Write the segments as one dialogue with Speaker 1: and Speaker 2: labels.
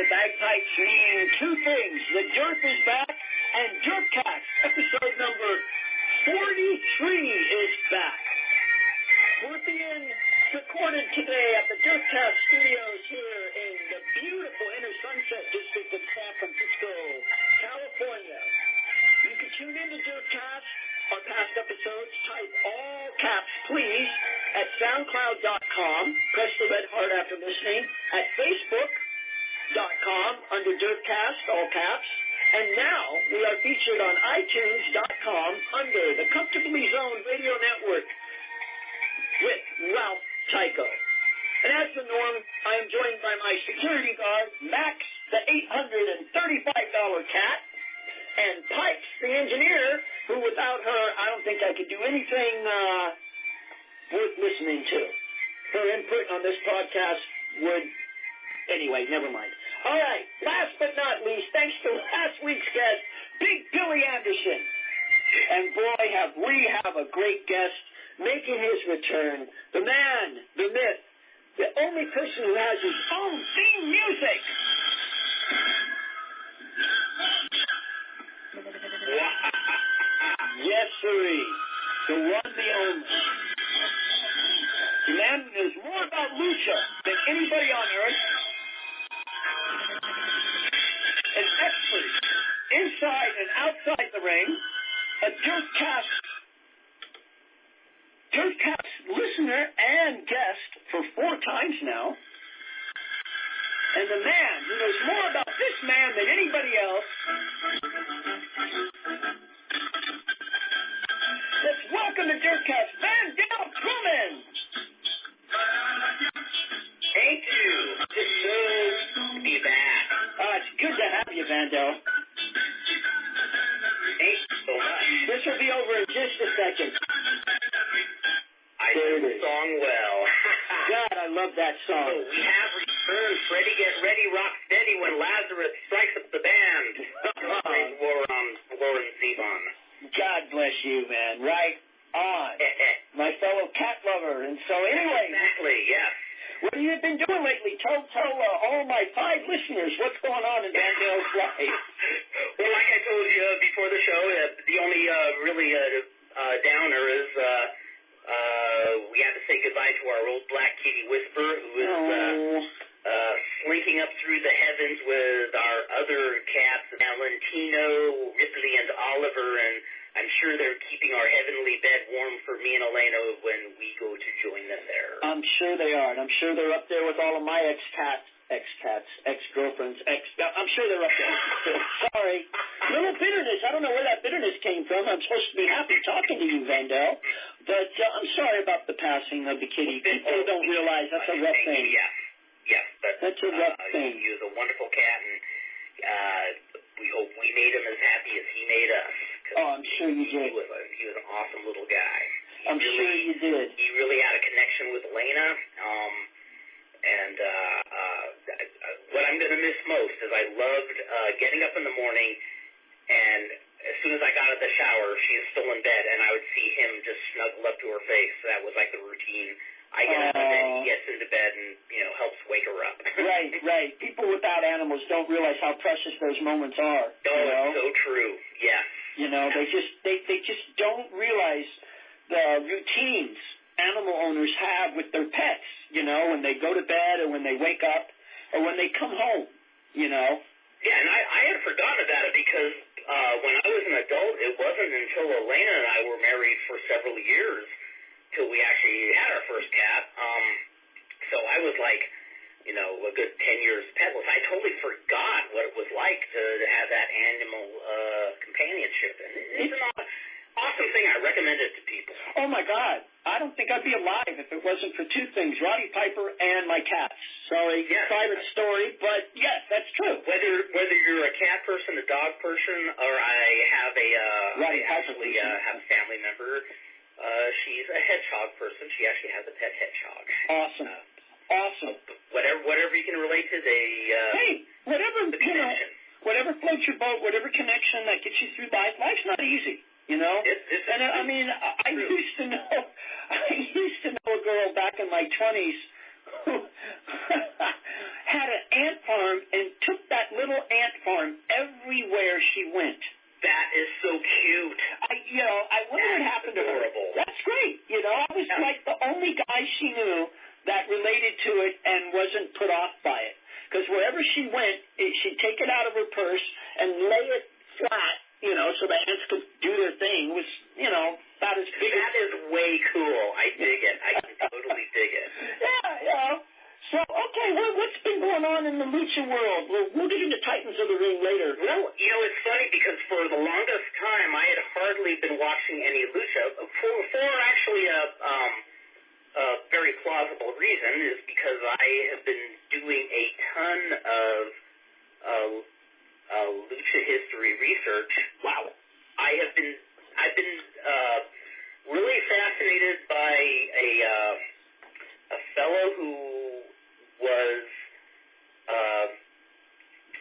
Speaker 1: bagpipes mean two things. The Derf is back, and DERFCAST episode number 43 is back. We're being recorded today at the DERFCAST studios here in the beautiful Inner Sunset District of San Francisco, California. You can tune in to DERFCAST, our past episodes. Type all caps, please, at SoundCloud.com. Press the red heart after listening. At Facebook.com under DERFCAST, all caps. And now we are featured on iTunes.com under the Comfortably Zoned Radio Network with Ralph Tycho. And as the norm, I am joined by my security guard, Max, the $835 cat, and Pipes, the engineer, who without her, I don't think I could do anything worth listening to. Her input on this podcast would... Anyway, never mind. All right, last but not least, thanks to last week's guest, Big Billy Anderson. And boy, have we a great guest making his return. The man, the myth, the only person who has his own theme music. Yes, sirree. The one, the only. The man who knows more about Lucha than anybody on earth. An expert inside and outside the ring. A DERFCAST listener and guest for 4 times now. And the man who knows more about this man than anybody else. Let's welcome to DERFCAST, Vandal Drummond.
Speaker 2: Thank you. It's good to be back.
Speaker 1: It's good to have you, Vandal.
Speaker 2: Thanks so much.
Speaker 1: This will be over in just a second.
Speaker 2: I know the song well.
Speaker 1: God, I love that song.
Speaker 2: So we have returned. Freddie, get ready, rock steady when Lazarus strikes up the band. Lauren Zevon.
Speaker 1: God bless you, man. Right on. My fellow cat lover. And so anyway.
Speaker 2: Exactly, yes.
Speaker 1: What have you been doing lately? Tell all my 5 listeners what's going on in Vandal's life.
Speaker 2: Well, like I told you before the show, the only really downer is we had to say goodbye to our old black kitty Whisper, who is slinking up through the heavens with our other cats, Valentino, Ripley, and Oliver, and I'm sure they're keeping our heavenly bed warm for me and Elena when we go to join them there.
Speaker 1: I'm sure they are, and I'm sure they're up there with all of my ex-girlfriends. I'm sure they're up there. Sorry. Little bitterness. I don't know where that bitterness came from. I'm supposed to be happy talking to you, Vandal. But I'm sorry about the passing of the kitty. People don't realize that's a rough thing.
Speaker 2: Yes.
Speaker 1: That's a rough thing.
Speaker 2: He was a wonderful cat, and we hope we made him as happy as he made us.
Speaker 1: Oh, I'm sure you did.
Speaker 2: He was an awesome little guy.
Speaker 1: I'm sure you did.
Speaker 2: He really had a connection with Elena. And what I'm going to miss most is I loved getting up in the morning, and as soon as I got out of the shower, she is still in bed, and I would see him just snuggle up to her face. That was like the routine. I get up and then he gets into bed and, helps wake her up.
Speaker 1: Right. People without animals don't realize how precious those moments are.
Speaker 2: It's so true. Yes.
Speaker 1: They just don't realize the routines animal owners have with their pets, when they go to bed or when they wake up or when they come home,
Speaker 2: Yeah, and I had forgotten about it because when I was an adult, it wasn't until Elena and I were married for several years till we actually had our first cat. So I was like, a good 10 years petless. I totally forgot what it was like to have that animal companionship. And it's an awesome thing. I recommend it to people.
Speaker 1: Oh, my God. I don't think I'd be alive if it wasn't for 2 things, Roddy Piper and my cats. Sorry, private story, but yes, that's true.
Speaker 2: Whether you're a cat person, a dog person, or I have have a family member. She's a hedgehog person. She actually has a pet hedgehog.
Speaker 1: Awesome. Awesome.
Speaker 2: Whatever you can relate to,
Speaker 1: whatever floats your boat, whatever connection that gets you through life. Life's not easy, I used to know a girl back in my 20s who had an ant farm and took little ant farm everywhere she went.
Speaker 2: That is so cute.
Speaker 1: I wonder what happened to her. That's great. I was like the only guy she knew that related to it and wasn't put off by it. Because wherever she went, she'd take it out of her purse and lay it flat, so the ants could do their thing. It was, about as big.
Speaker 2: That is way cool. I dig it. I can totally dig it.
Speaker 1: Yeah. So, okay, well, what's been going on in the Lucha world? We'll get into Titans of the Ring later.
Speaker 2: Well, it's funny because for the longest time I had hardly been watching any Lucha for actually a very plausible reason is because I have been doing a ton of Lucha history research.
Speaker 1: Wow.
Speaker 2: I've been really fascinated by a fellow who was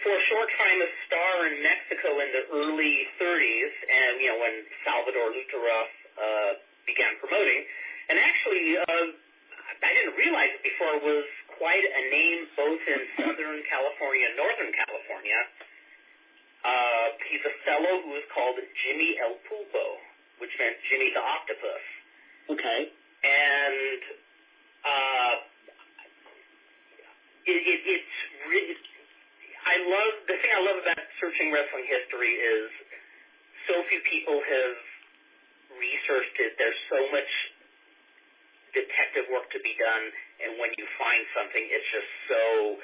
Speaker 2: for a short time a star in Mexico in the early 30s, and when Salvador Lucha began promoting, and actually I didn't realize it before, was quite a name both in Southern California and Northern California. He's a fellow who is called Jimmy El Pulpo, which meant Jimmy the Octopus.
Speaker 1: Okay.
Speaker 2: And it's really, the thing I love about searching wrestling history is so few people have researched it. There's so much detective work to be done, and when you find something, it's just so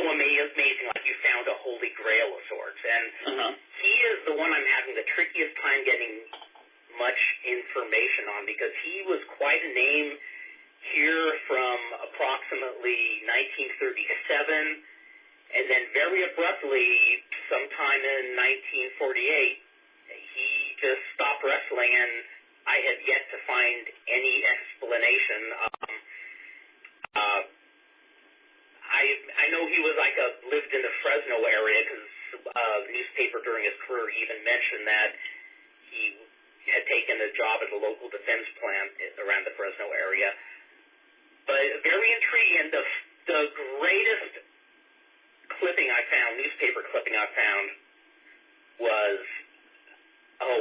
Speaker 2: amazing, like you found a holy grail of sorts. And he is the one I'm having the trickiest time getting much information on, because he was quite a name here from approximately 1937, and then very abruptly, sometime in 1948, he just stopped wrestling, and I have yet to find any explanation. I know he was lived in the Fresno area, because the newspaper during his career even mentioned that he had taken a job at a local defense plant around the Fresno area. But very intriguing. And the greatest clipping I found, newspaper clipping I found, was,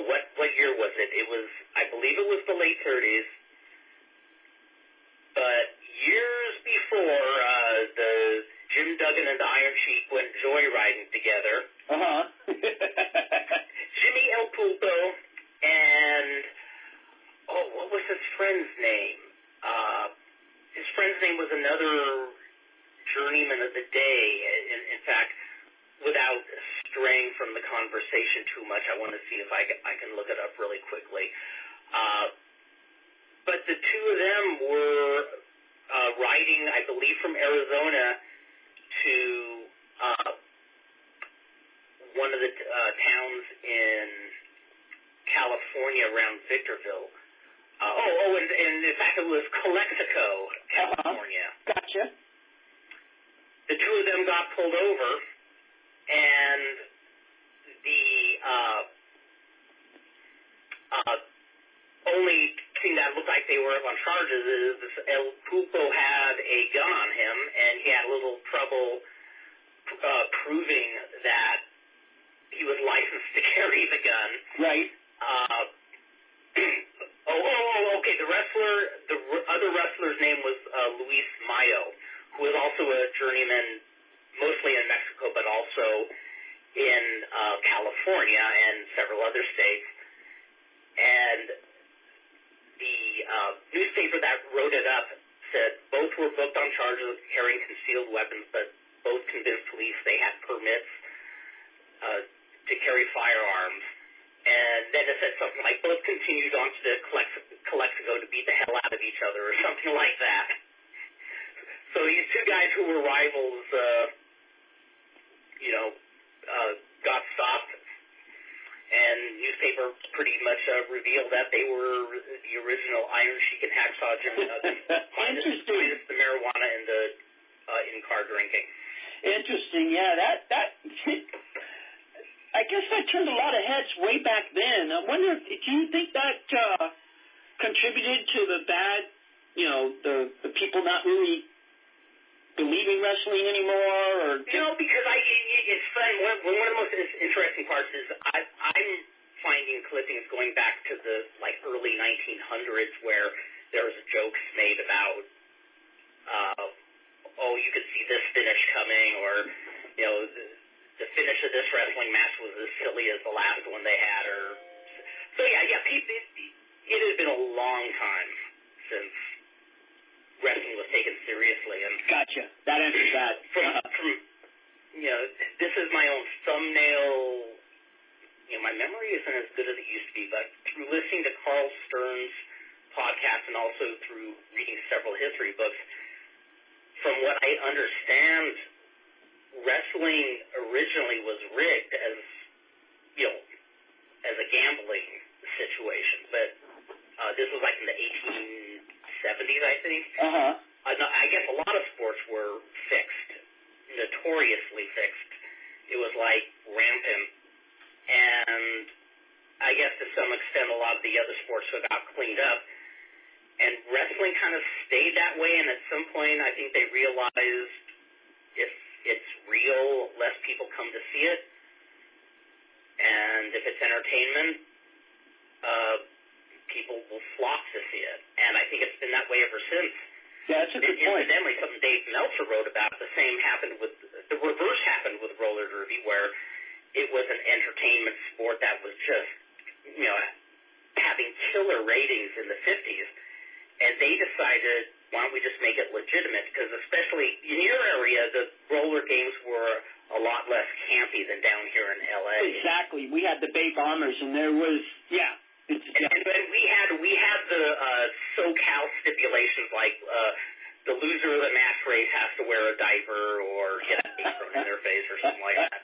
Speaker 2: what year was it? It was, I believe it was the late 30s. But years before, the Jim Duggan and the Iron Sheik went joyriding together. Jimmy El Pulpo and, what was his friend's name? His friend's name was another journeyman of the day. In fact, without straying from the conversation too much, I want to see if I can look it up really quickly. But the two of them were riding, I believe, from Arizona to one of the towns in California around Victorville. And in fact, it was Calexico, California.
Speaker 1: Gotcha.
Speaker 2: The two of them got pulled over, and the only thing that looked like they were up on charges is El Pulpo had a gun on him, and he had a little trouble proving that he was licensed to carry the gun.
Speaker 1: Right.
Speaker 2: Okay. The other wrestler's name was Luis Mayo, who was also a journeyman, mostly in Mexico, but also in California and several other states. And the newspaper that wrote it up said both were booked on charges of carrying concealed weapons, but both convinced police they had permits to carry firearms. And then it said something like both continued on to Calexico to beat the hell out of each other, or something like that. So these two guys who were rivals, got stopped, and newspaper pretty much revealed that they were the original Iron Sheik and Hacksaw Jim Duggan, minus the marijuana and the in-car drinking.
Speaker 1: Interesting, yeah. That I guess that turned a lot of heads way back then. I wonder, do you think that contributed to the bad, the people not really believe in wrestling anymore? Or
Speaker 2: because it's fun. One of the most interesting parts is I'm finding clippings going back to the early 1900s where there was jokes made about, you could see this finish coming, or the finish of this wrestling match was as silly as the last one they had, it has been a long time since wrestling was taken seriously. And
Speaker 1: gotcha. That answers that.
Speaker 2: This is my own thumbnail. My memory isn't as good as it used to be, but through listening to Carl Stern's podcast and also through reading several history books, from what I understand, wrestling originally was rigged as a gambling situation, but this was in the 1870s, I think. I guess a lot of sports were fixed, notoriously fixed. It was rampant, and I guess to some extent a lot of the other sports got cleaned up, and wrestling kind of stayed that way, and at some point I think they realized if it's real, less people come to see it, and if it's entertainment, people will flock to see it. And I think it's been that way ever since.
Speaker 1: Yeah, that's a good point.
Speaker 2: Incidentally, something Dave Meltzer wrote about, the reverse happened with roller derby, where it was an entertainment sport that was just, having killer ratings in the 50s. And they decided, why don't we just make it legitimate? Because especially in your area, the roller games were a lot less campy than down here in L.A.
Speaker 1: Exactly. We had the Bay Bombers, and there was, And
Speaker 2: we had the SoCal stipulations the loser of the match race has to wear a diaper or get an apron in their face or something like that.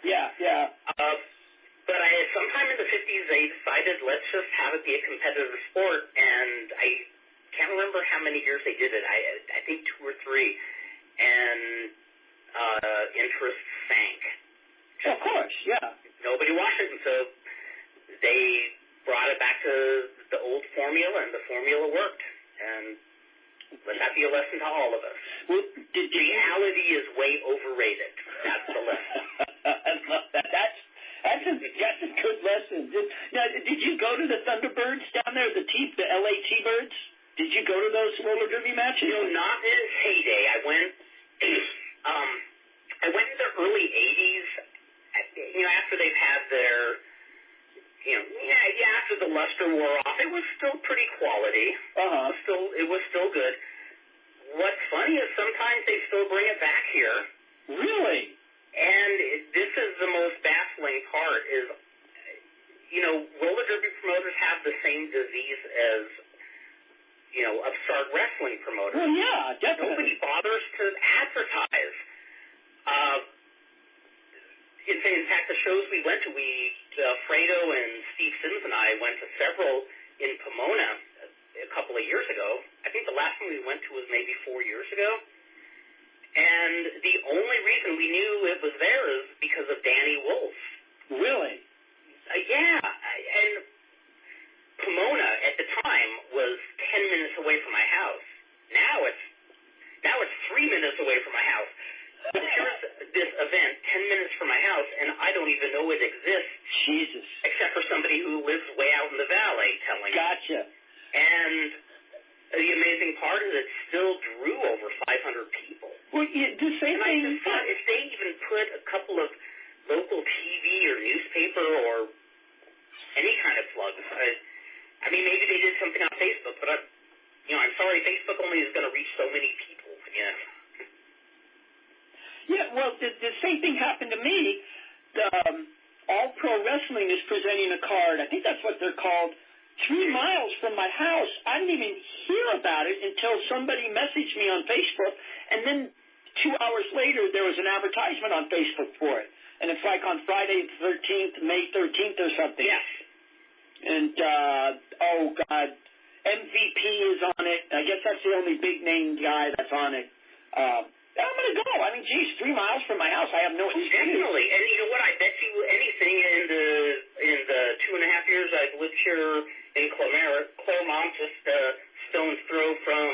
Speaker 2: But sometime in the 50s, they decided, let's just have it be a competitive sport, and I can't remember how many years they did it. I think 2 or 3, and interest sank.
Speaker 1: Of course,
Speaker 2: Nobody watched it, and so they brought it back to the old formula, and the formula worked. And let that be a lesson to all of us.
Speaker 1: Well,
Speaker 2: reality is way overrated. That's the lesson.
Speaker 1: I love that. That's a good lesson. Did you go to the Thunderbirds down there, the LA T-Birds? Did you go to those roller derby matches?
Speaker 2: Not in its heyday. I went in the early 80s, after they've had their, after the luster wore off, it was still pretty quality. It was still good. What's funny is sometimes they still bring it back here.
Speaker 1: Really?
Speaker 2: And this is the most baffling part is, roller derby promoters have the same disease as, upstart wrestling promoters.
Speaker 1: Well, yeah, definitely.
Speaker 2: Nobody bothers to advertise. In fact, the shows we went to, Fredo and Steve Sims and I went to several in Pomona a couple of years ago. I think the last one we went to was maybe 4 years ago. And the only reason we knew it was there is because of Danny Wolf.
Speaker 1: Really?
Speaker 2: And Pomona at the time was 10 minutes away from my house. Now it's 3 minutes away from my house. But here's this event 10 minutes from my house, and I don't even know it exists.
Speaker 1: Jesus.
Speaker 2: Except for somebody who lives way out in the valley telling me.
Speaker 1: Gotcha.
Speaker 2: And the amazing part is it still drew over 500 people.
Speaker 1: Well, the same thing.
Speaker 2: I just thought if they even put a couple of local TV or newspaper or any kind of plugs, I mean, maybe they did something on Facebook, but I'm sorry, Facebook only is going to reach so many people.
Speaker 1: Yeah, well, the same thing happened to me. All Pro Wrestling is presenting a card. I think that's what they're called. 3 miles from my house. I didn't even hear about it until somebody messaged me on Facebook, and then 2 hours later there was an advertisement on Facebook for it. And it's on Friday the 13th, May 13th or something.
Speaker 2: Yes.
Speaker 1: And, oh, God, MVP is on it. I guess that's the only big-name guy that's on it. I'm going to go. I mean, geez, 3 miles from my house. I have no excuse.
Speaker 2: Definitely. And you know what? I bet you anything in the 2.5 years I've lived here in Claremont, just stone's throw from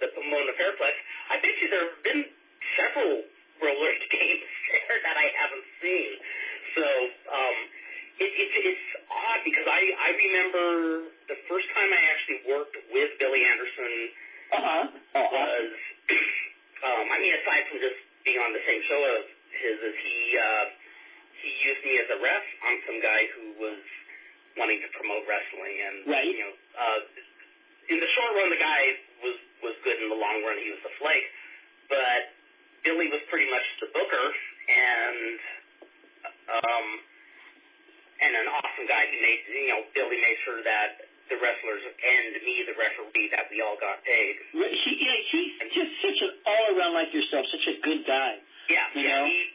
Speaker 2: the Pomona Fairplex, I bet you there have been several roller games there that I haven't seen. So it's odd because I remember the first time I actually worked with Billy Anderson was, I mean, aside from just being on the same show as his, he used me as a ref on some guy who was wanting to promote wrestling, and you know, in the short run, the guy was good. In the long run, he was a flake. But Billy was pretty much the booker, and an awesome guy. He made, you know, Billy made sure that the wrestlers and me, the referee, that we all got paid.
Speaker 1: He's just such an all-around like yourself, such a good guy.
Speaker 2: Yeah, he's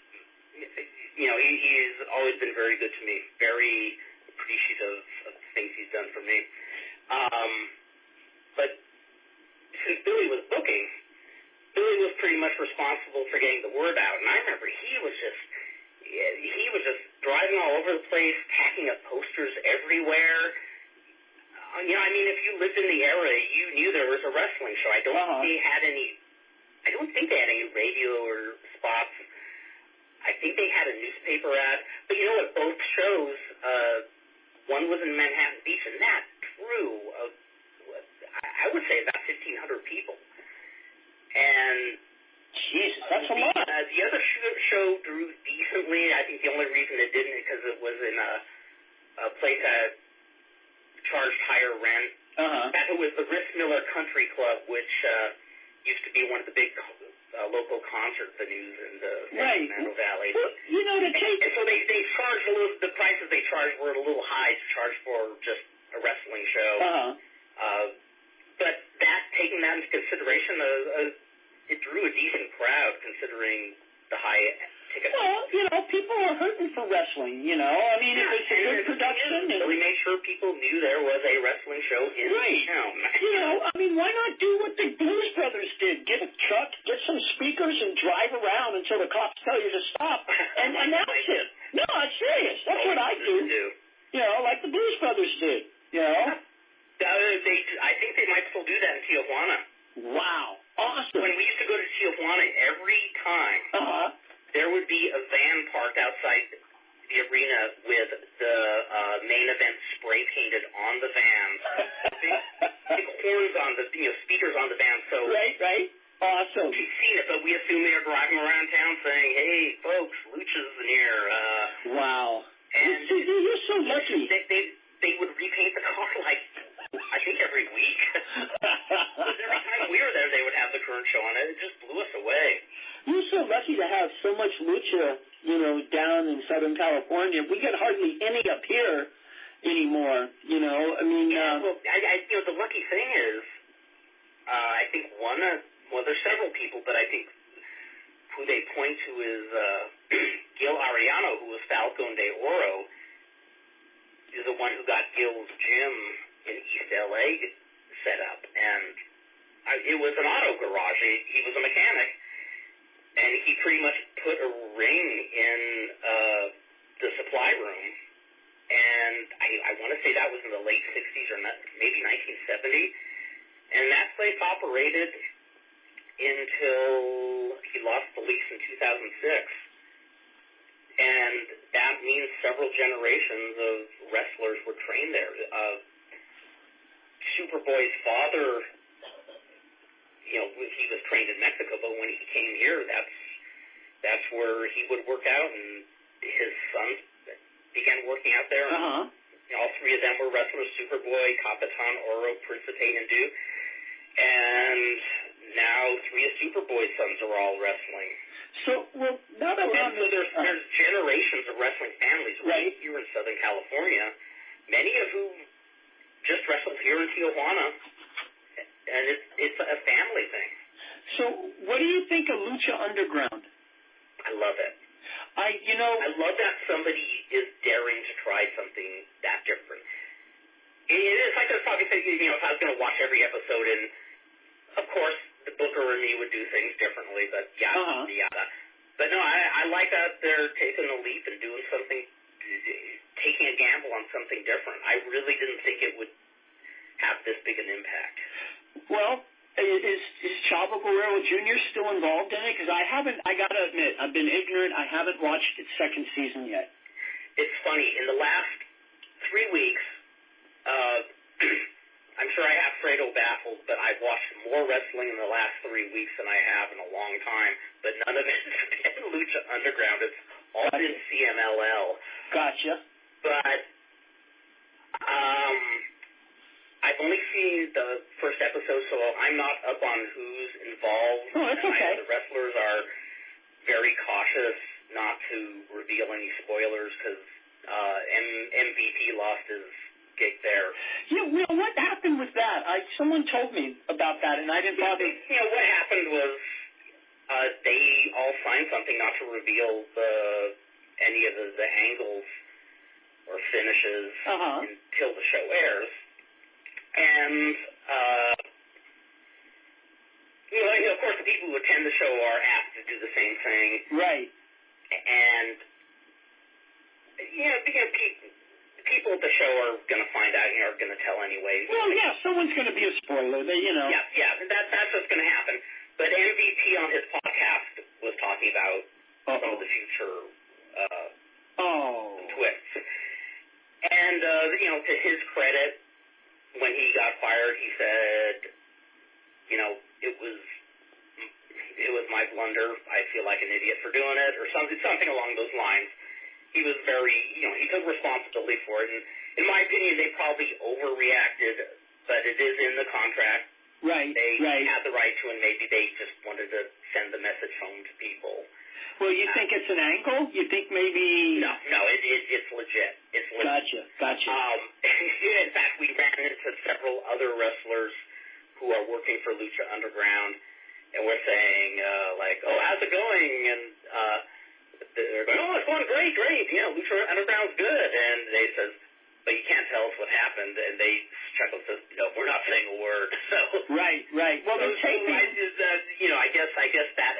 Speaker 2: always been very good to me, very appreciative of the things he's done for me. But since Billy was booking, Billy was pretty much responsible for getting the word out, and I remember he was just driving all over the place, tacking up posters everywhere. You know, I mean, if you lived in the area, you knew there was a wrestling show. I don't think they had any radio or spots. I think they had a newspaper ad. But you know what? Both shows, one was in Manhattan Beach, and that drew, I would say, about 1,500 people. And
Speaker 1: Jesus, that's a lot.
Speaker 2: The other show drew decently. I think the only reason it didn't is because it was in a place that charged higher rent. It was the Riss Miller Country Club, which used to be one of the big local concert venues in the Sacramento Valley.
Speaker 1: Well, you know,
Speaker 2: and so they charged the prices they charged were a little high to charge for just a wrestling show. But taking that into consideration, it drew a decent crowd considering the high ticket.
Speaker 1: Well, you know, people are hurting for wrestling, you know. I mean, it was a good production.
Speaker 2: And we made sure people knew there was a wrestling show in town.
Speaker 1: You know, I mean, why not do what the Blues Brothers did? Get a truck, get some speakers, and drive around until the cops tell you to stop and announce it. No, I'm serious. That's what I do. You know, like the Blues Brothers did, you know.
Speaker 2: I think they might still do that in Tijuana.
Speaker 1: Wow. Awesome.
Speaker 2: When we used to go to Tijuana, every time there would be a van parked outside the arena with the main event spray painted on the van. big horns on the, speakers on the van. So
Speaker 1: right. Awesome.
Speaker 2: We've seen it, but we assume they are driving around town saying, "Hey, folks, Lucha's near."
Speaker 1: Wow.
Speaker 2: And
Speaker 1: you're so lucky.
Speaker 2: They would repaint the car like, I think every week. Every time we were there, they would have the current show on it. It just blew us away.
Speaker 1: You're so lucky to have so much lucha, you know, down in Southern California. We get hardly any up here anymore, you know. I mean,
Speaker 2: well, the lucky thing is, I think there's several people, but I think who they point to is Gil Arellano, who was Falcon de Oro, is the one who got Gil's gym in East LA set up, and it was an auto garage. He was a mechanic, and he pretty much put a ring in the supply room, and I want to say that was in the late 60s or maybe 1970, and that place operated until he lost the lease in 2006. And that means several generations of wrestlers were trained there. Superboy's father, he was trained in Mexico, but when he came here, that's where he would work out, and his sons began working out there. And all three of them were wrestlers: Superboy, Capitan, Oro, Principe, and Duke. And now three of Superboy's sons are all wrestling.
Speaker 1: So, well, now that
Speaker 2: there's generations of wrestling families right here in Southern California, many of whom just wrestled here in Tijuana, and it's a family thing.
Speaker 1: So, what do you think of Lucha Underground?
Speaker 2: I love it. I love that somebody is daring to try something that different. It's like I was probably saying, if I was going to watch every episode, and of course, the booker and me would do things differently, but yada. But no, I like that they're taking a leap and doing something, taking a gamble on something different. I really didn't think it would have this big an impact.
Speaker 1: Well, is Chavo Guerrero Jr. still involved in it? Because I got to admit, I've been ignorant. I haven't watched its second season yet.
Speaker 2: It's funny. In the last 3 weeks, I'm sure I have Fredo baffled, but I've watched more wrestling in the last 3 weeks than I have in a long time. But none of it is in Lucha Underground. It's all in CMLL.
Speaker 1: Gotcha.
Speaker 2: But I've only seen the first episode, so I'm not up on who's involved.
Speaker 1: Oh, that's okay.
Speaker 2: I know the wrestlers are very cautious not to reveal any spoilers because MVP lost his gig there.
Speaker 1: Yeah, well, what happened with that? Someone told me about that, and I didn't bother.
Speaker 2: What happened was they all signed something not to reveal any of the angles or finishes until the show airs. And, of course, the people who attend the show are asked to do the same thing.
Speaker 1: Right.
Speaker 2: And, people at the show are going to find out, are going to tell anyway.
Speaker 1: Well, yeah, someone's going to be a spoiler.
Speaker 2: Yeah, that's what's going to happen. But MVP on his podcast was talking about some of the future twists. And, to his credit, when he got fired, he said, it was my blunder. I feel like an idiot for doing it, or something along those lines. He was very, he took responsibility for it. And in my opinion, they probably overreacted, but it is in the contract.
Speaker 1: Right.
Speaker 2: They had the right to, and maybe they just wanted to send the message home to people.
Speaker 1: Well, you think it's an angle? You think maybe...
Speaker 2: No, it's legit. It's legit.
Speaker 1: Gotcha.
Speaker 2: In fact, we ran into several other wrestlers who are working for Lucha Underground, and we're saying, how's it going? And they're going, it's going great. Lucha Underground's good. And they says, but you can't tell us what happened. And they chuckle and says, no, we're not saying a word. So
Speaker 1: Right. Well, they're taping...
Speaker 2: I guess that...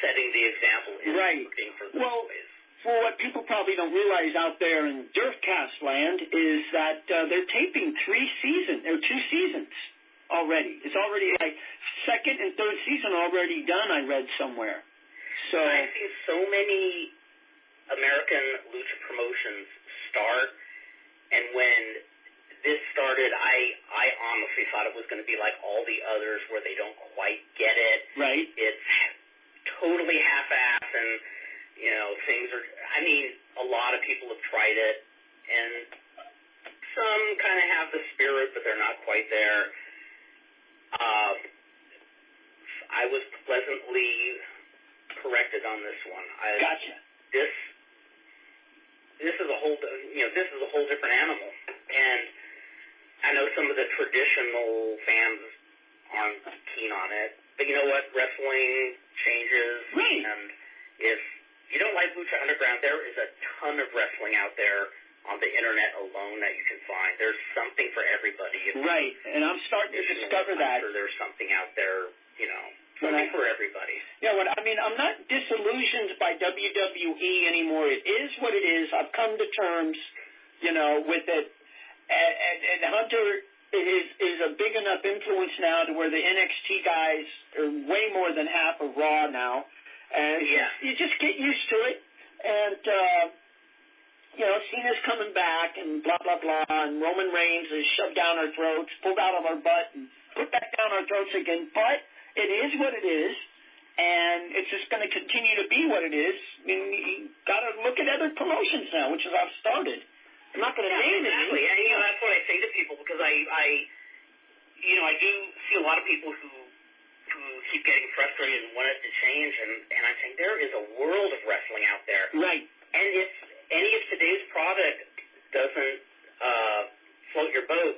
Speaker 2: setting the example is working for the boys.
Speaker 1: For what people probably don't realize out there in DERFCAST land is that they're taping 2 seasons already. It's already second and third season already done, I read somewhere. So
Speaker 2: I've seen so many American Lucha promotions start, and when this started, I honestly thought it was going to be like all the others where they don't quite get it.
Speaker 1: Right.
Speaker 2: It's totally half-assed, and, things are, a lot of people have tried it, and some kind of have the spirit, but they're not quite there. I was pleasantly corrected on this one.
Speaker 1: Gotcha.
Speaker 2: This is a whole, this is a whole different animal, and I know some of the traditional fans aren't keen on it. But you know what? Wrestling changes.
Speaker 1: Right.
Speaker 2: And if you don't like Lucha Underground, there is a ton of wrestling out there on the internet alone that you can find. There's something for everybody.
Speaker 1: Right. And I'm starting to discover that.
Speaker 2: I'm sure there's something out there, something for everybody.
Speaker 1: Yeah, I'm not disillusioned by WWE anymore. It is what it is. I've come to terms, with it. And Hunter is a big enough influence now to where the NXT guys are way more than half of Raw now. And you just get used to it. And, Cena's coming back and blah, blah, blah. And Roman Reigns is shoved down our throats, pulled out of our butt, and put back down our throats again. But it is what it is. And it's just going to continue to be what it is. You got to look at other promotions now, which is I've started. I'm not going to name it.
Speaker 2: Exactly. And, that's what I say to people because I do see a lot of people who keep getting frustrated and want it to change. And I'm saying there is a world of wrestling out there.
Speaker 1: Right.
Speaker 2: And if any of today's product doesn't float your boat,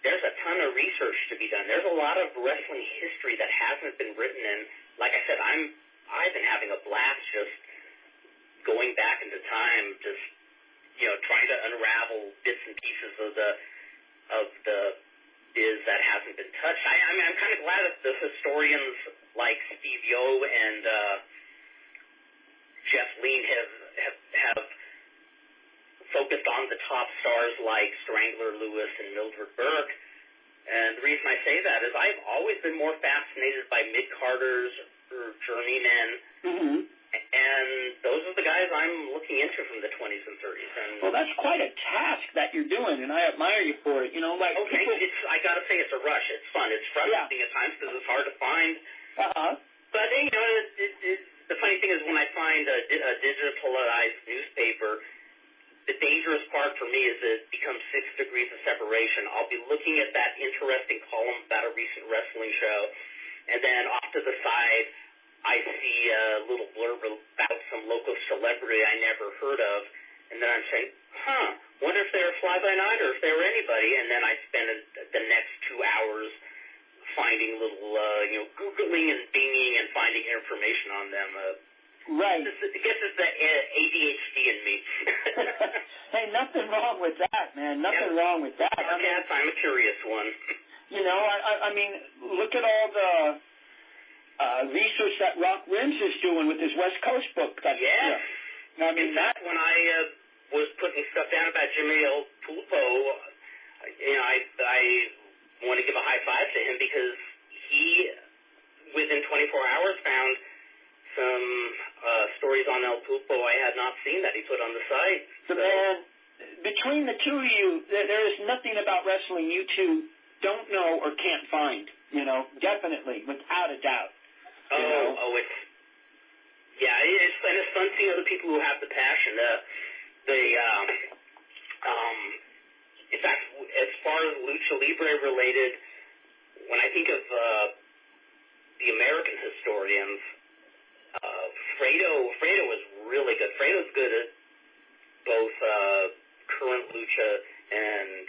Speaker 2: there's a ton of research to be done. There's a lot of wrestling history that hasn't been written. And like I said, I've been having a blast just going back into time, just trying to unravel bits and pieces of the biz that hasn't been touched. I'm kind of glad that the historians like Steve Yo and Jeff Lean have focused on the top stars like Strangler Lewis and Mildred Burke, And the reason I say that is I've always been more fascinated by mid-carders or journeymen, and those are the guys I'm looking into from the 20s and 30s. And
Speaker 1: well, that's quite a task that you're doing, and I admire you for it. You know, like
Speaker 2: people, I got to say, it's a rush. It's fun. It's frustrating at times because it's hard to find. But, you know, the funny thing is when I find a digitalized newspaper, the dangerous part for me is it becomes 6 degrees of separation. I'll be looking at that interesting column about a recent wrestling show, and then off to the side, I see a little blurb about some local celebrity I never heard of, and then I'm saying, wonder if they're a fly-by-night or if they were anybody, and then I spend the next 2 hours finding little, Googling and binging and finding information on them.
Speaker 1: Right.
Speaker 2: I guess it's the ADHD in me.
Speaker 1: Hey, nothing wrong with that, man. Nothing wrong with that.
Speaker 2: I'm a curious one.
Speaker 1: You know, I mean, look at all the research that Rock Rims is doing with his West Coast book. I mean,
Speaker 2: that when I was putting stuff down about Jimmy El Pulpo, you know, I want to give a high five to him because he, within 24 hours, found some stories on El Pulpo I had not seen that he put on the site.
Speaker 1: So, man, between the two of you, there is nothing about wrestling you two don't know or can't find, you know, definitely, without a doubt.
Speaker 2: It's fun seeing other people who have the passion. In fact, as far as Lucha Libre related, when I think of the American historians, Fredo was really good. Fredo's good at both current Lucha and,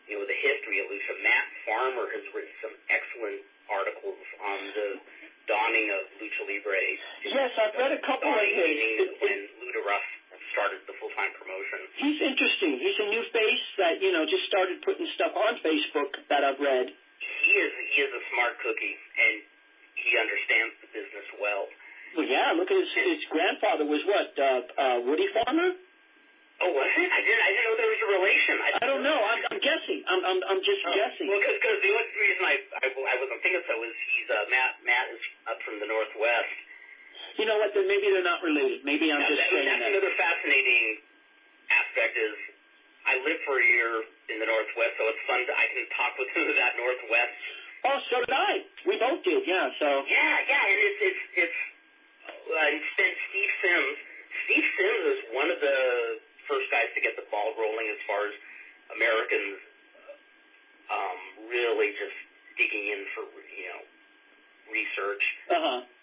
Speaker 2: you know, the history of Lucha. Matt Farmer has written some excellent articles on the dawning of Lucha Libre.
Speaker 1: Yes, I've read a couple of his.
Speaker 2: When Lucha Ruff started the full-time promotion.
Speaker 1: He's interesting. He's a new face that, you know, just started putting stuff on Facebook that I've read.
Speaker 2: He is a smart cookie, and he understands the business well.
Speaker 1: Well, yeah, look at his grandfather was what, Woody Farmer?
Speaker 2: Oh, was it? I didn't know there was a relation.
Speaker 1: I don't know. I'm guessing. I'm just guessing.
Speaker 2: Well, because the only reason I wasn't thinking so is he's Matt is up from the Northwest.
Speaker 1: You know what? Then maybe they're not related. Maybe I'm just saying that.
Speaker 2: That's another fascinating aspect is I lived for a year in the Northwest, so it's fun. I can talk with him about Northwest.
Speaker 1: Oh, so did I. We both did. Yeah. So.
Speaker 2: Yeah, and it's. And then Steve Sims. Steve Sims is one of the first guys to get the ball rolling as far as Americans really just digging in for, you know, research.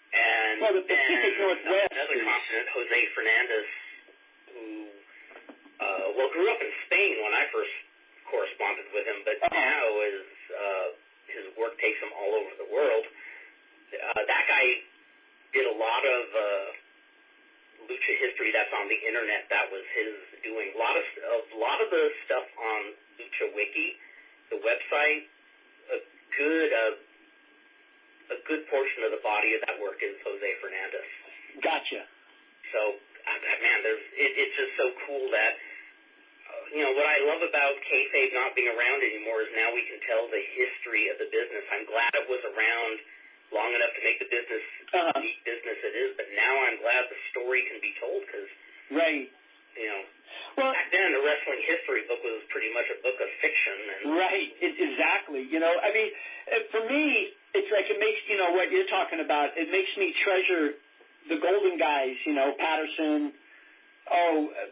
Speaker 2: And
Speaker 1: well, the Pacific Northwest.
Speaker 2: Another continent, Jose Fernandez, who grew up in Spain when I first corresponded with him, but now his work takes him all over the world. That guy did a lot of Lucha history that's on the internet. That was his doing. A lot of the stuff on Lucha Wiki, the website, a good portion of the body of that work is Jose Fernandez.
Speaker 1: Gotcha.
Speaker 2: So, man, it's just so cool that, you know, what I love about kayfabe not being around anymore is now we can tell the history of the business. I'm glad it was around long enough to make the business the unique business it is, but now I'm glad the story can be told because, you know, back then the wrestling history book was pretty much a book of fiction. And
Speaker 1: exactly. You know, I mean, for me, it's like it makes, you know, what you're talking about, it makes me treasure the golden guys, you know, Patterson,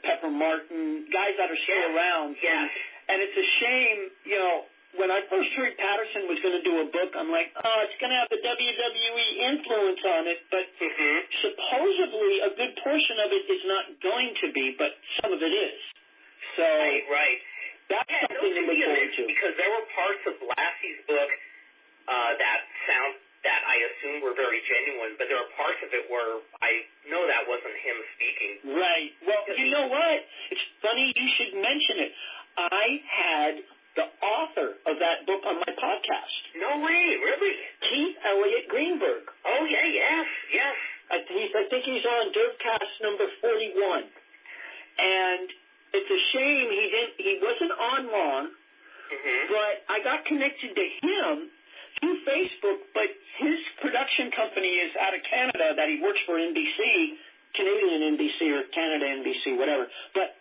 Speaker 1: Pepper Martin, guys that are still around.
Speaker 2: Yes.
Speaker 1: And it's a shame, you know, when I first heard Patterson was going to do a book, I'm like, it's going to have the WWE influence on it, but supposedly a good portion of it is not going to be, but some of it is. So
Speaker 2: right.
Speaker 1: That's something to look forward to.
Speaker 2: Because there were parts of Lassie's book that I assume were very genuine, but there are parts of it where I know that wasn't him speaking.
Speaker 1: Right. Well, you know what? It's funny you should mention it. I had the author of that book on my podcast.
Speaker 2: No way, really?
Speaker 1: Keith Elliott Greenberg.
Speaker 2: Oh, yeah, yes.
Speaker 1: I think he's on DERFCAST number 41. And it's a shame he wasn't on long, but I got connected to him through Facebook, but his production company is out of Canada that he works for NBC, Canadian NBC or Canada NBC, whatever. But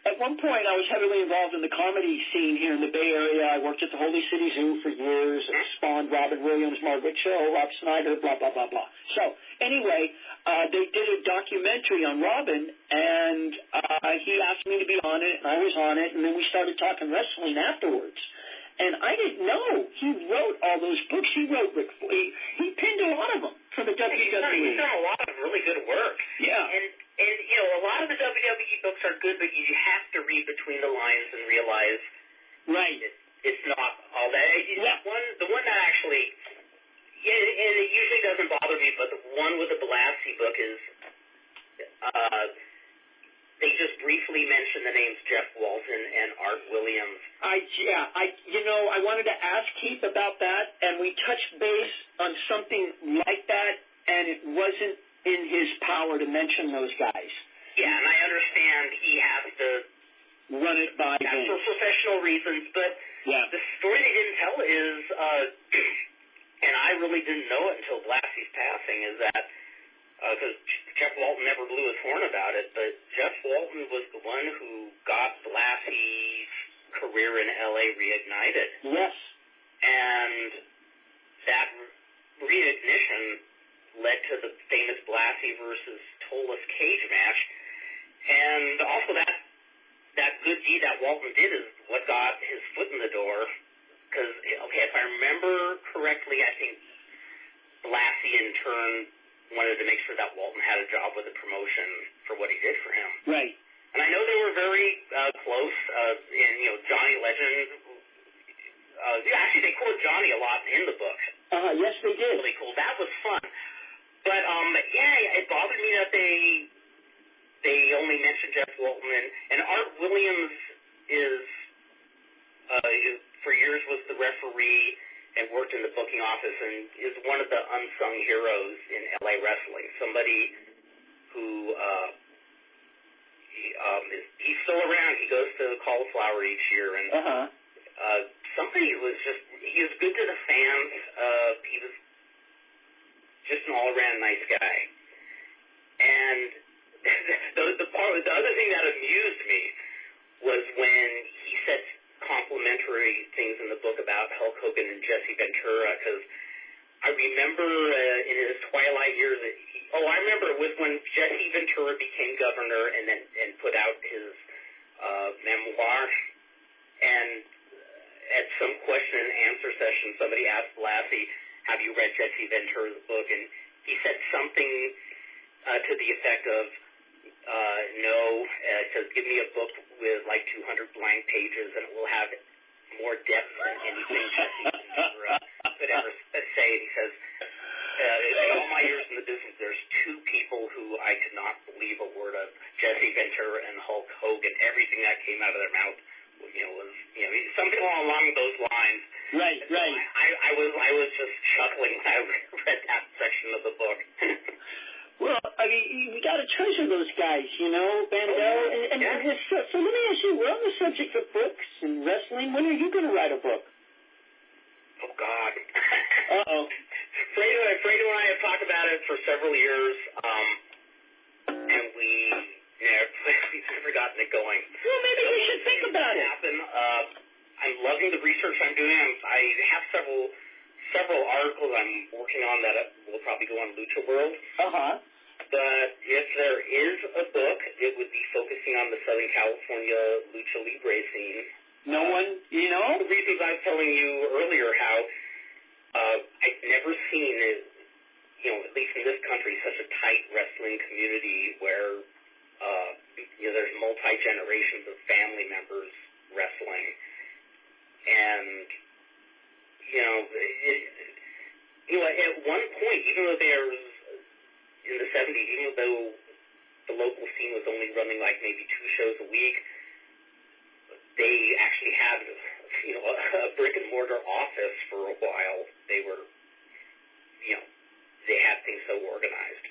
Speaker 1: at one point I was heavily involved in the comedy scene here in the Bay Area. I worked at the Holy City Zoo for years. It spawned Robin Williams, Margaret Cho, Rob Schneider, blah, blah, blah, blah. So anyway, they did a documentary on Robin, and he asked me to be on it, and I was on it, and then we started talking wrestling afterwards. And I didn't know he wrote all those books. He wrote he penned a lot of them for the WWE.
Speaker 2: He's done a lot of really good work.
Speaker 1: Yeah.
Speaker 2: And you know, a lot of the WWE books are good, but you have to read between the lines and realize it's not all that. The one that actually, and it usually doesn't bother me, but the one with the Blassie book is, they just briefly mention the names Jeff Walton and Art Williams.
Speaker 1: I wanted to ask Keith about that, and we touched base on something like that, and it wasn't in his power to mention those guys.
Speaker 2: Yeah, and I understand he has to
Speaker 1: run it by
Speaker 2: Vince for professional reasons, but the story they didn't tell is, and I really didn't know it until Blassie's passing, is that because Jeff Walton never blew his horn about it, but Jeff Walton was the one who got Blassie's career in L.A. reignited.
Speaker 1: Yes.
Speaker 2: And that reignition led to the famous Blassie versus Tolis cage match. And also that good deed that Walton did is what got his foot in the door. Because, if I remember correctly, I think Blassie in turn wanted to make sure that Walton had a job with the promotion for what he did for him.
Speaker 1: Right.
Speaker 2: And I know they were very close. And, Johnny Legend, actually they quote Johnny a lot in the book.
Speaker 1: Yes, they did.
Speaker 2: Really cool. That was fun. But, it bothered me that they only mentioned Jeff Walton. And Art Williams is, for years was the referee and worked in the booking office and is one of the unsung heroes in LA wrestling. Somebody who he's still around. He goes to Cauliflower each year, and somebody who was he was good to the fans. He was just an all-around nice guy. And the other thing that amused me was when he said complimentary things in the book about Hulk Hogan and Jesse Ventura, because I remember in his twilight years, I remember it was when Jesse Ventura became governor and put out his memoir, and at some question and answer session, somebody asked Blassie, have you read Jesse Ventura's book? And he said something to the effect of, no, says, give me a book with like 200 blank pages and it will have more depth than anything Jesse Ventura could ever say. And he says, in all my years in the business, there's two people who I could not believe a word of, Jesse Ventura and Hulk Hogan. Everything that came out of their mouth, was something along those lines.
Speaker 1: Right.
Speaker 2: I was just chuckling when I read that section of the book.
Speaker 1: Well, I mean, we got to treasure those guys, Vandal. So let me ask you, we're on the subject of books and wrestling. When are you going to write a book?
Speaker 2: Oh, God.
Speaker 1: Uh-oh.
Speaker 2: Fredo and I have talked about it for several years, and we've never gotten it going.
Speaker 1: Well, maybe we should think about it.
Speaker 2: I'm loving the research I'm doing. I have several articles I'm working on that will probably go on Lucha World. But if there is a book, it would be focusing on the Southern California Lucha Libre scene.
Speaker 1: The
Speaker 2: reasons I was telling you earlier how I've never seen, at least in this country, such a tight wrestling community where, there's multi-generations of family members wrestling. And, at one point, even though there's, in the 70s, even though the local scene was only running like maybe 2 shows a week, they actually had, a brick and mortar office for a while. They were, they had things so organized.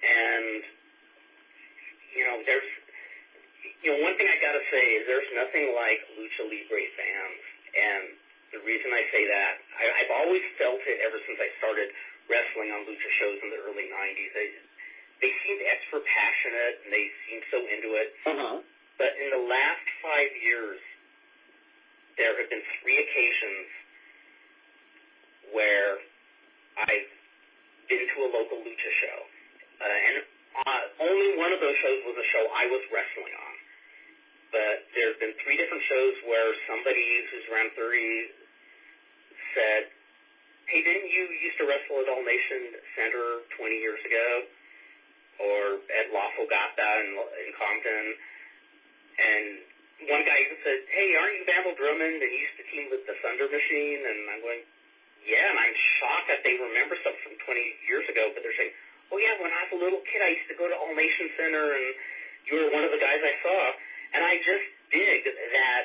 Speaker 2: And, there's, one thing I gotta say is there's nothing like Lucha Libre fans. And the reason I say that, I've always felt it ever since I started wrestling on Lucha shows in the early 90s. They seemed extra passionate, and they seemed so into it.
Speaker 1: Uh-huh.
Speaker 2: But in the last 5 years, there have been 3 occasions where I've been to a local Lucha show. And only one of those shows was a show I was wrestling on. But there have been 3 different shows where somebody who's around 30 said, hey, didn't you used to wrestle at All Nation Center 20 years ago? Or at La Fogata in Compton? And one guy even said, hey, aren't you Vandal Drummond and you used to team with the Thunder Machine? And I'm going, yeah, and I'm shocked that they remember stuff from 20 years ago, but they're saying, oh, yeah, when I was a little kid, I used to go to All Nation Center, and you were one of the guys I saw. And I just dig that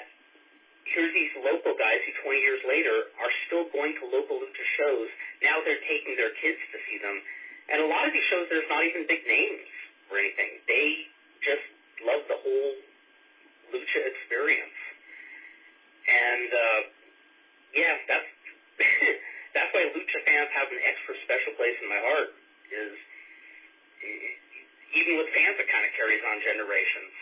Speaker 2: here's these local guys who 20 years later are still going to local Lucha shows. Now they're taking their kids to see them. And a lot of these shows, there's not even big names or anything. They just love the whole Lucha experience. And, yeah, that's that's why Lucha fans have an extra special place in my heart, is even with fans, it kind of carries on generations.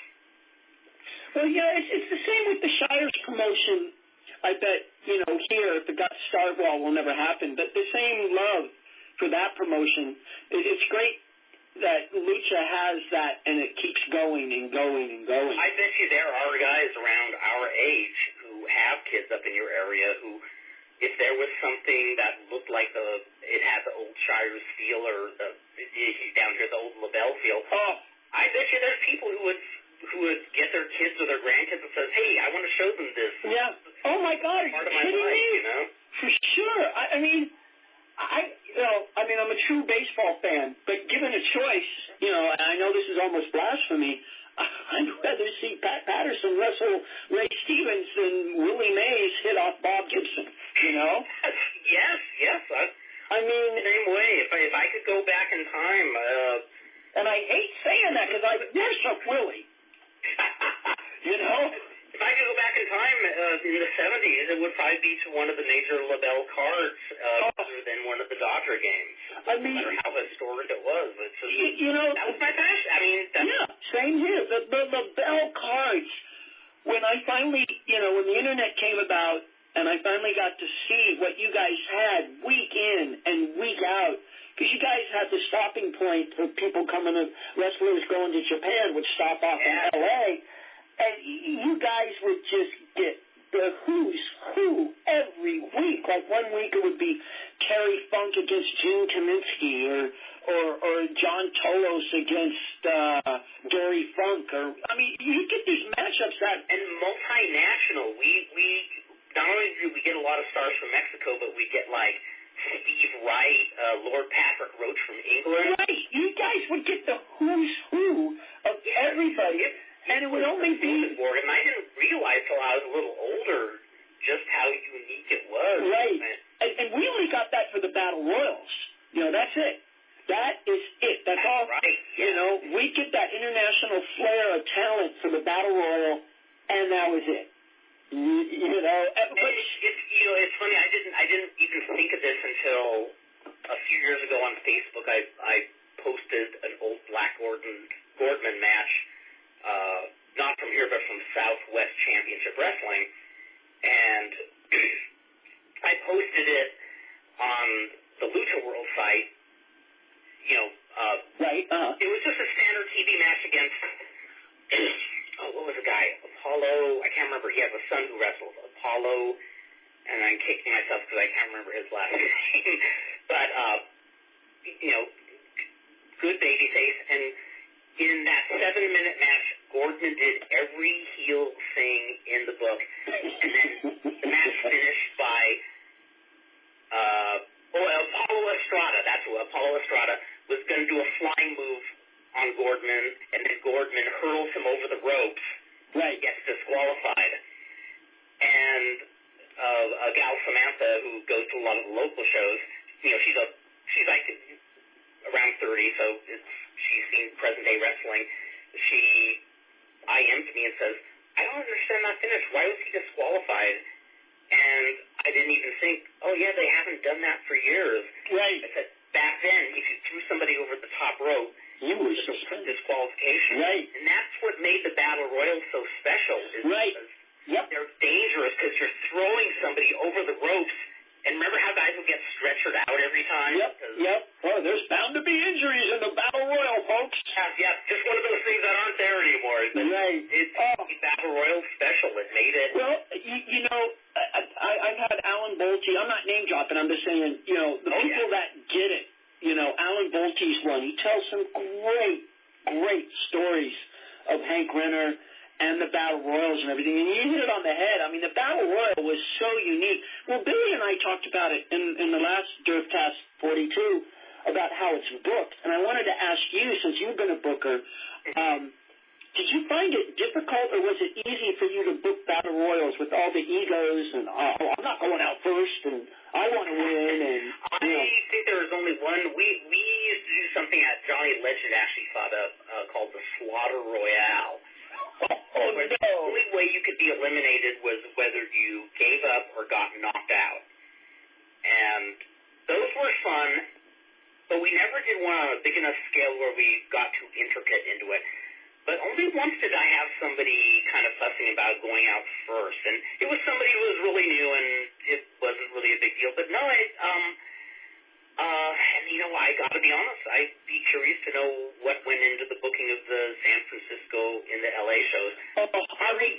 Speaker 1: Well, yeah, it's the same with the Shire's promotion. I bet, here, if it got started, will never happen. But the same love for that promotion. It's great that Lucha has that, and it keeps going and going and going.
Speaker 2: I bet you there are guys around our age who have kids up in your area who, if there was something that looked like it had the old Shire's feel or down here the old LaBelle feel, I bet you there's people who would get their kids or their grandkids and says, hey, I want to show them this.
Speaker 1: Yeah. Oh my God, are you kidding me? For sure. I'm a true baseball fan, but given a choice, and I know this is almost blasphemy, I'd rather see Pat Patterson wrestle Ray Stevens than Willie Mays hit off Bob Gibson,
Speaker 2: Yes. Same way. If I could go back in time.
Speaker 1: And I hate saying that because I worship Willie.
Speaker 2: If I could go back in time in the 70s, it would probably be to one of the major LaBelle cards rather than one of the Dodger games. No matter how historic it was. But that was my passion.
Speaker 1: Same here. The LaBelle cards, when I finally, when the internet came about and I finally got to see what you guys had week in and week out, because you guys had the stopping point for people coming to, wrestlers going to Japan would stop off in L.A., and you guys would just get the who's who every week. Like one week it would be Terry Funk against Gene Kaminsky or John Tolos against Dory Funk. You get these matchups that...
Speaker 2: And multinational. We not only do we get a lot of stars from Mexico, but we get like Steve Wright, Lord Patrick Roach from England.
Speaker 1: Right. You guys would get the who's who of everybody. And it would only be...
Speaker 2: And I didn't realize till I was a little older just how unique it was.
Speaker 1: Right. And we only got that for the Battle Royals. That's it. That is it. That's all.
Speaker 2: Right. Yeah.
Speaker 1: We get that international flair of talent for the Battle Royal, and that was it. But
Speaker 2: it's funny. I didn't even think of this until a few years ago on Facebook. I posted an old Black Gordman match. Not from here, but from Southwest Championship Wrestling, and I posted it on the Lucha World site.
Speaker 1: Right.
Speaker 2: It was just a standard TV match against what was the guy? Apollo. I can't remember. He has a son who wrestles Apollo, and I'm kicking myself because I can't remember his last name. But good babyface, and in that 7-minute match, Gordman did every heel thing in the book, and then the match finished by Apollo Estrada. That's who Apollo Estrada was going to do a flying move on Gordman, and then Gordman hurls him over the ropes.
Speaker 1: Right.
Speaker 2: Gets disqualified. And a gal, Samantha, who goes to a lot of the local shows, she's like around 30, so she's seen present-day wrestling. She IM'd me and says, I don't understand that finish. Why was he disqualified? And I didn't even think, oh, yeah, they haven't done that for years.
Speaker 3: Right.
Speaker 2: I said, back then, if you threw somebody over the top rope,
Speaker 3: you were
Speaker 2: suspended. Disqualification.
Speaker 3: Right.
Speaker 2: And that's what made the Battle Royal so special. Is
Speaker 3: right.
Speaker 2: Yep. They're dangerous because you're throwing somebody over the ropes. And remember how guys would get stretchered out every time?
Speaker 3: Yep, yep. Oh, there's bound to be injuries in the Battle Royal, folks.
Speaker 2: Yeah, just one of those things that aren't there anymore.
Speaker 3: Right.
Speaker 2: It's Battle Royal special. It made it.
Speaker 3: Well, you know, I've had Alan Bolte. I'm not name dropping. I'm just saying, you know, the people that get it. You know, Alan Bolte's one. He tells some great stories of Hank Renner and the Battle Royals and everything. And you hit it on the head. I mean, the Battle Royal was so unique. Well, Billy and I talked about it in the last DERFCAST 42 about how it's booked. And I wanted to ask you, since you've been a booker, did you find it difficult or was it easy for you to book Battle Royals with all the egos and, I'm not going out first and I want to win? And
Speaker 2: I think there was only one. We used to do something that Johnny Legend actually thought of called the Slaughter Royale.
Speaker 3: Where
Speaker 2: the only way you could be eliminated was whether you gave up or got knocked out. And those were fun, but we never did one on a big enough scale where we got too intricate into it. But only once did I have somebody kind of fussing about going out first. And it was somebody who was really new, and it wasn't really a big deal. But no, and you know, I got to be honest, I'd be curious to know what went into the booking of the San Francisco and the LA shows.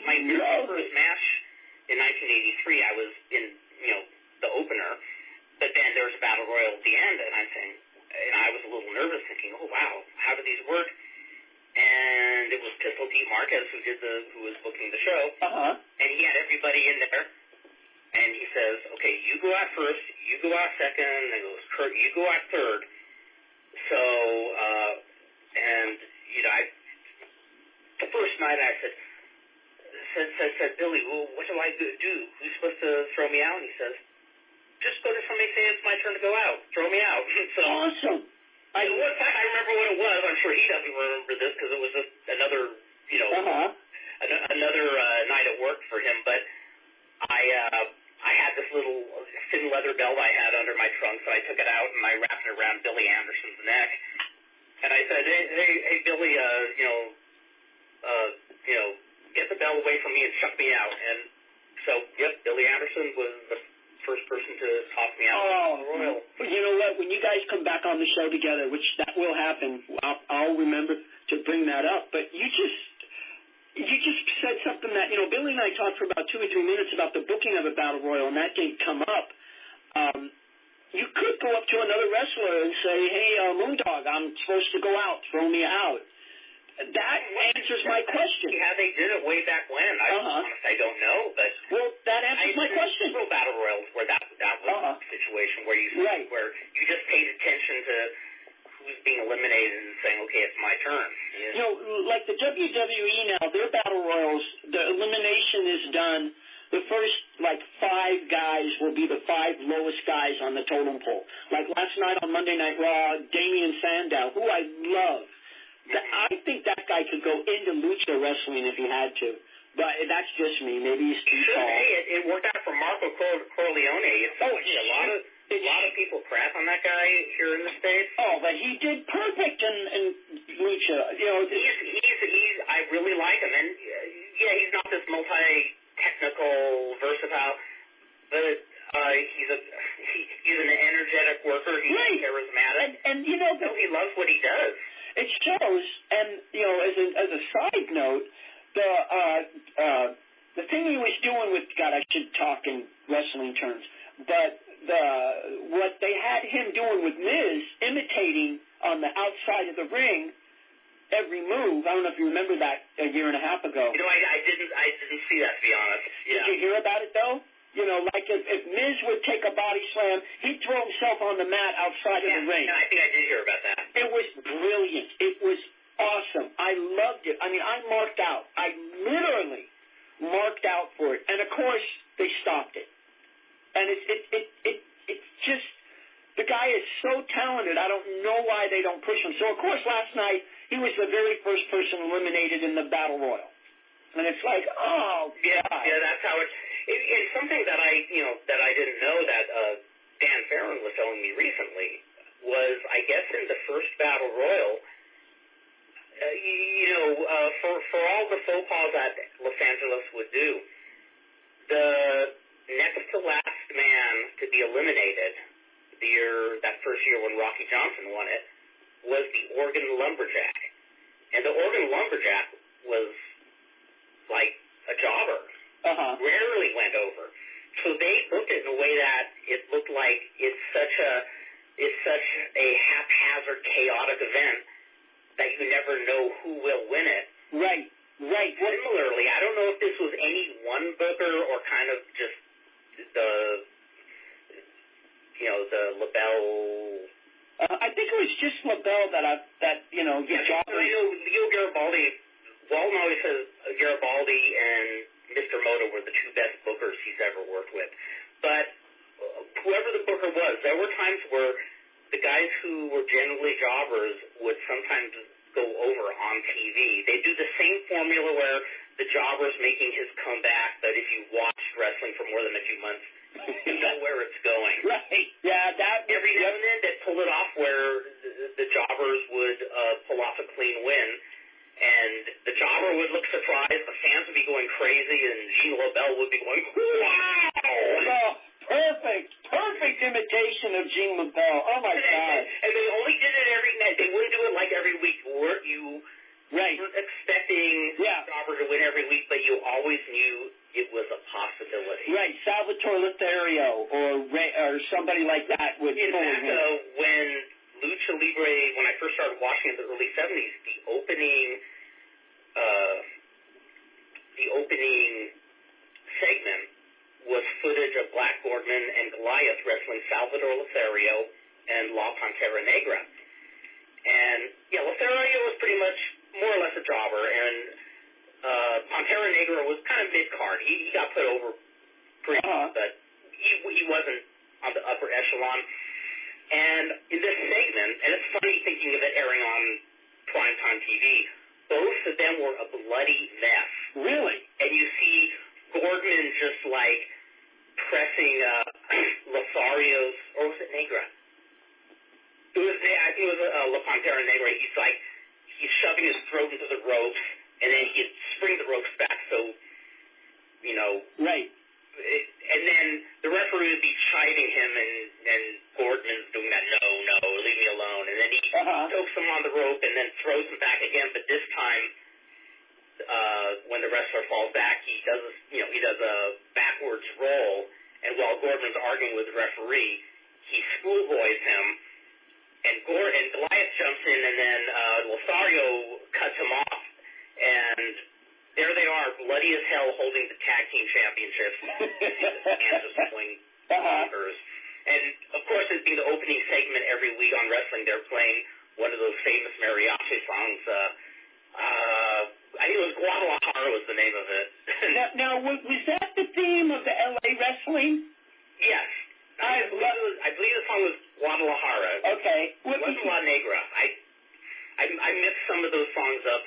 Speaker 2: My very first match in 1983, I was in, you know, the opener, but then there was a Battle Royal at the end, and I was a little nervous, thinking, oh wow, how do these work? And it was Pistol Pete Marquez who was booking the show, and he had everybody in there. And he says, okay, you go out first, you go out second, and goes, Kurt, you go out third. So, and, you know, the first night I said, Billy, well, what do I do? Who's supposed to throw me out? And he says, just go to somebody say it's my turn to go out. Throw me out. So,
Speaker 3: awesome.
Speaker 2: I remember what it was. I'm sure he doesn't remember this because it was just another, you know, another night at work for him. But I had this little thin leather belt I had under my trunk, so I took it out and I wrapped it around Billy Anderson's neck. And I said, hey, Billy, get the belt away from me and chuck me out. And so, yep, Billy Anderson was the first person to toss me out.
Speaker 3: Oh, Royal. You know what? When you guys come back on the show together, which that will happen, I'll remember to bring that up. But you just said something that, you know, Billy and I talked for about 2 or 3 minutes about the booking of a Battle Royal, and that didn't come up. You could go up to another wrestler and say, hey, Moondog, I'm supposed to go out. Throw me out. That answers my question.
Speaker 2: Yeah, they did it way back when. I don't know, but...
Speaker 3: Well, that answers my question.
Speaker 2: There were Battle Royals where that was a situation where you just paid attention to who's being eliminated and saying, okay, it's my turn.
Speaker 3: You know, like the WWE now, their Battle Royals, the elimination is done. The first, 5 guys will be the 5 lowest guys on the totem pole. Like last night on Monday Night Raw, Damian Sandow, who I love. I think that guy could go into Lucha wrestling if he had to. But that's just me. Maybe he's too tall.
Speaker 2: Hey, it worked out for Marco Corleone. A lot of people crap on that guy here in the States.
Speaker 3: Oh, but he did perfect in Lucha. You know,
Speaker 2: I really like him, and he's not this multi-technical, versatile, but he's an energetic worker. He's charismatic,
Speaker 3: and you know,
Speaker 2: he loves what he does.
Speaker 3: It shows, and you know, as a side note, the thing he was doing with I should talk in wrestling terms, but what they had him doing with Miz, imitating on the outside of the ring every move. I don't know if you remember that a year and a half ago.
Speaker 2: You know, I didn't see that, to be honest. Yeah.
Speaker 3: Did you hear about it though? You know, like if Miz would take a body slam, he'd throw himself on the mat outside of the ring.
Speaker 2: Yeah, I think I did hear about that.
Speaker 3: It was brilliant. It was awesome. I loved it. I mean, I marked out. I literally marked out for it. And, of course, they stopped it. And it's just, the guy is so talented. I don't know why they don't push him. So, of course, last night, he was the very first person eliminated in the Battle Royal. And it's like, oh,
Speaker 2: yeah,
Speaker 3: God.
Speaker 2: yeah, that's how it's something that I didn't know that Dan Farron was telling me recently was, I guess, in the first Battle Royal, for all the faux pas that Los Angeles would do, the next to last man to be eliminated that first year when Rocky Johnson won it was the Oregon Lumberjack. And the Oregon Lumberjack was like a jobber. Rarely went over. So they booked it in a way that it looked like it's such a haphazard, chaotic event that you never know who will win it.
Speaker 3: Right.
Speaker 2: Similarly, I don't know if this was any one booker or kind of just the LaBelle.
Speaker 3: I think it was just LaBelle that
Speaker 2: I know Leo Garibaldi. Walton always says Garibaldi and Mr. Moto were the two best bookers he's ever worked with. But whoever the booker was, there were times where the guys who were generally jobbers would sometimes go over on TV. They do the same formula where the jobber's making his comeback, but if you watched wrestling for more than a few months, you know where it's going.
Speaker 3: Right. Yeah,
Speaker 2: every now and then they'd pull it off where the jobbers would pull off a clean win. And the jobber would look surprised, the fans would be going crazy, and Gene LaBelle would be going, wow!
Speaker 3: Perfect imitation of Gene LaBelle. Oh, my God.
Speaker 2: And they only did it every night. They wouldn't do it like every week. You weren't expecting the jobber to win every week, but you always knew it was a possibility.
Speaker 3: Right. Salvatore Lothario or somebody like that would.
Speaker 2: In fact, when Lucha Libre, when I first started watching in the early 70s, the opening segment was footage of Black Gordman and Goliath wrestling Salvador Lothario and La Pantera Negra. And, Lothario was pretty much more or less a jobber, and Pantera Negra was kind of mid-card. He got put over pretty good, but he wasn't on the upper echelon. And in this segment, and it's funny thinking of it airing on primetime TV, both of them were a bloody mess.
Speaker 3: Really?
Speaker 2: And you see Gordman just like pressing Lothario's, or was it Negra? I think it was La Pantera Negra. He's shoving his throat into the ropes, and then he'd spring the ropes back so,
Speaker 3: Right.
Speaker 2: And then the referee would be chiding him, and Gordman's doing that, no, leave me alone. And then he chokes him on the rope and then throws him back again. But this time, when the wrestler falls back, he does a backwards roll. And while Gordman's arguing with the referee, he schoolboys him. And Goliath jumps in, and then Lothario cuts him off. And there they are, bloody as hell, holding the tag team championships. And just pulling bonkers. And, of course, it being the opening segment every week on wrestling, they're playing one of those famous mariachi songs. I think it was Guadalajara was the name of it.
Speaker 3: Now, was that the theme of the L.A. wrestling?
Speaker 2: Yes. I believe the song was Guadalajara.
Speaker 3: Okay.
Speaker 2: It wasn't La Negra. I mixed some of those songs up.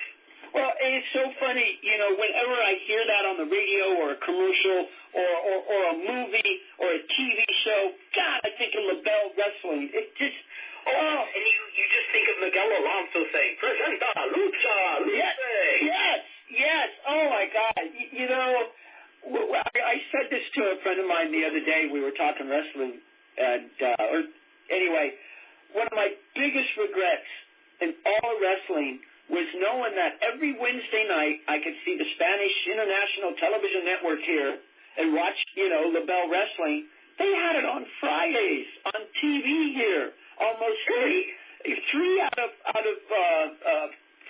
Speaker 3: Well, and it's so funny, whenever I hear that on the radio or a commercial or a movie or a TV show, God, I think of LaBelle Wrestling. It just,
Speaker 2: and you just think of Miguel Alonso saying, Presenta, Lucha, Lucha.
Speaker 3: Yes. Oh, my God. I said this to a friend of mine the other day. We were talking wrestling, and, anyway, one of my biggest regrets in all wrestling was knowing that every Wednesday night I could see the Spanish International Television Network here and watch, LaBelle Wrestling. They had it on Fridays on TV here, almost three out of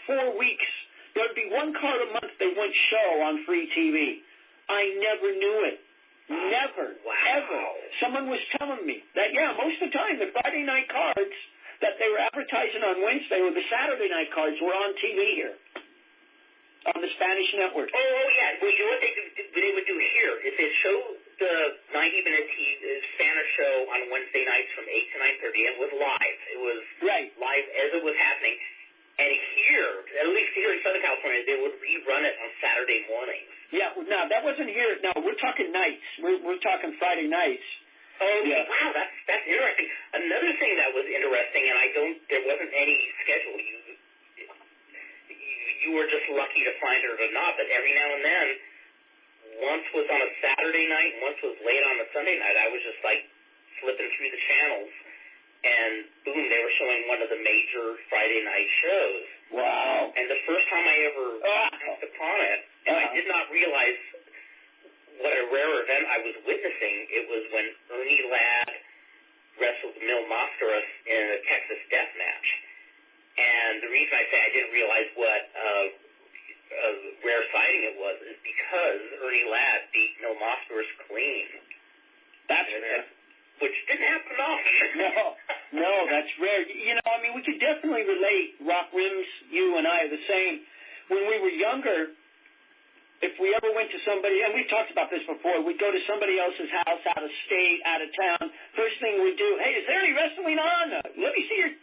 Speaker 3: 4 weeks. There'd be one card a month they wouldn't show on free TV. I never knew it. Never, ever. Someone was telling me that, most of the time the Friday night cards that they were advertising on Wednesday or the Saturday night cards were on TV here on the Spanish network.
Speaker 2: Oh, yeah. Well, you know what they would do here is they show the 90-minute Spanish show on Wednesday nights from 8 to 9:30. It was live. It was live as it was happening. And here, at least here in Southern California, they would rerun it on Saturday mornings.
Speaker 3: Yeah, no, that wasn't here. No, we're talking nights. We're talking Friday nights.
Speaker 2: Oh,
Speaker 3: yeah.
Speaker 2: Wow, that's interesting. Another thing that was interesting, and there wasn't any schedule. You were just lucky to find it or not, but every now and then, once was on a Saturday night, and once was late on a Sunday night, I was just like flipping through the channels, and boom, they were showing one of the major Friday night shows.
Speaker 3: Wow.
Speaker 2: And the first time I ever pounced upon it, and I did not realize what a rare event I was witnessing, it was when Ernie Ladd wrestled Mil Mascaras in a Texas death match. And the reason I say I didn't realize what a rare sighting it was is because Ernie Ladd beat Mil Mascaras clean.
Speaker 3: That's rare.
Speaker 2: Which didn't happen often.
Speaker 3: No, that's rare. You know, I mean, we could definitely relate. Rock Rims, you and I are the same. When we were younger, if we ever went to somebody, and we've talked about this before, we'd go to somebody else's house, out of state, out of town. First thing we'd do, hey, is there any wrestling on? Let me see your